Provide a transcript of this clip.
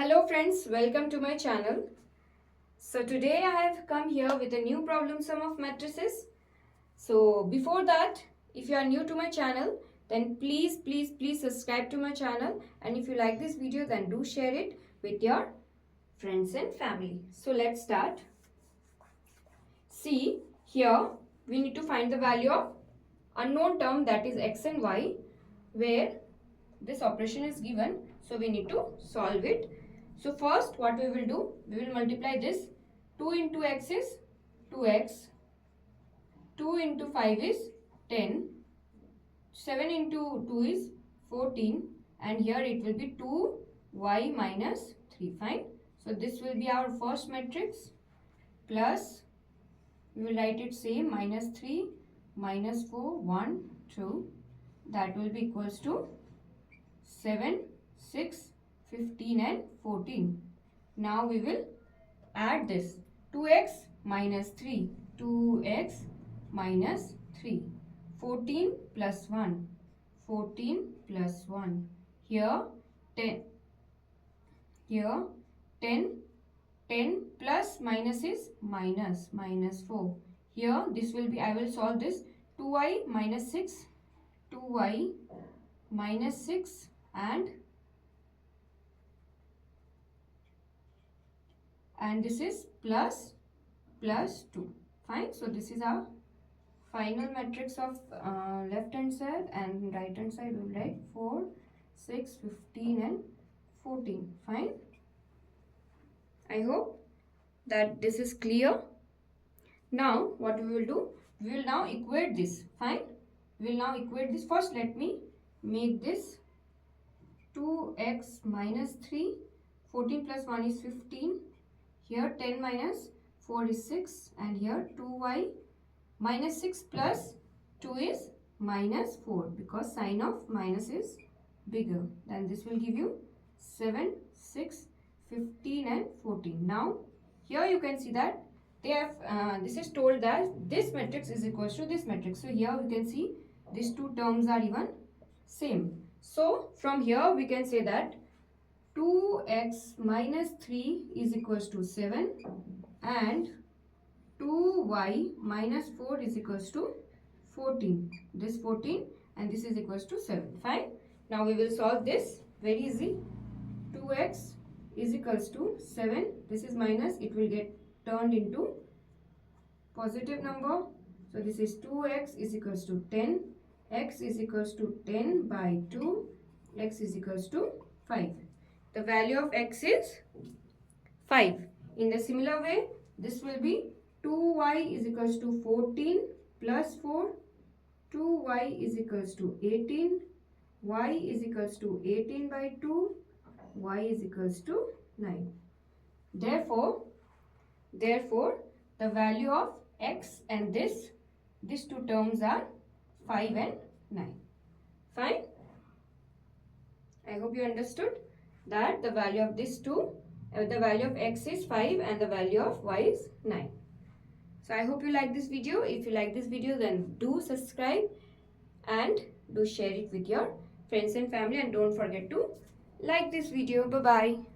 Hello friends, welcome to my channel. So today I have come here with a new problem sum of matrices. So before that, if you are new to my channel, then please subscribe to my channel, and if you like this video then do share it with your friends and family. So let's start. See, here we need to find the value of unknown term, that is x and y, where this operation is given, so we need to solve it. So first what we will do, we will multiply this. 2 into x is 2x, 2 into 5 is 10, 7 into 2 is 14, and here it will be 2y minus 3. Fine. So this will be our first matrix, plus we will write it same, minus 3 minus 4 1 2, that will be equals to 7 6 15 and 14. Now we will add this. 2x minus 3, 2x minus 3, 14 plus 1, 14 plus 1, here 10, here 10, 10 plus minus is minus, minus 4. Here this will be, I will solve this, 2y minus 6, 2y minus 6 and this is plus 2. Fine. So this is our final matrix of left hand side, and right hand side we will write 4 6 15 and 14. Fine. I hope that this is clear. Now what we will do, we will now equate this. Fine. We will now equate this. First let me make this 2x minus 3, 14 plus 1 is 15, here 10 minus 4 is 6, and here 2y minus 6 plus 2 is minus 4, because sign of minus is bigger. Then this will give you 7 6 15 and 14. Now here you can see that they have this is told that this matrix is equals to this matrix. So here we can see these two terms are even same. So from here we can say that 2x minus 3 is equals to 7 and 2y minus 4 is equals to 14. This 14 and this is equals to 7. Fine. Now we will solve this. Very easy. 2x is equals to 7. This is minus. It will get turned into positive number. So this is 2x is equals to 10. X is equals to 10 by 2. X is equals to 5. The value of x is 5. In the similar way, this will be 2y is equals to 14 plus 4. 2y is equals to 18. Y is equals to 18 by 2. Y is equals to 9. Therefore, the value of x and these two terms are 5 and 9. Fine. I hope you understood that the value of these two, the value of x is 5 and the value of y is 9. So I hope you like this video. If you like this video, then do subscribe and do share it with your friends and family, and don't forget to like this video. Bye bye.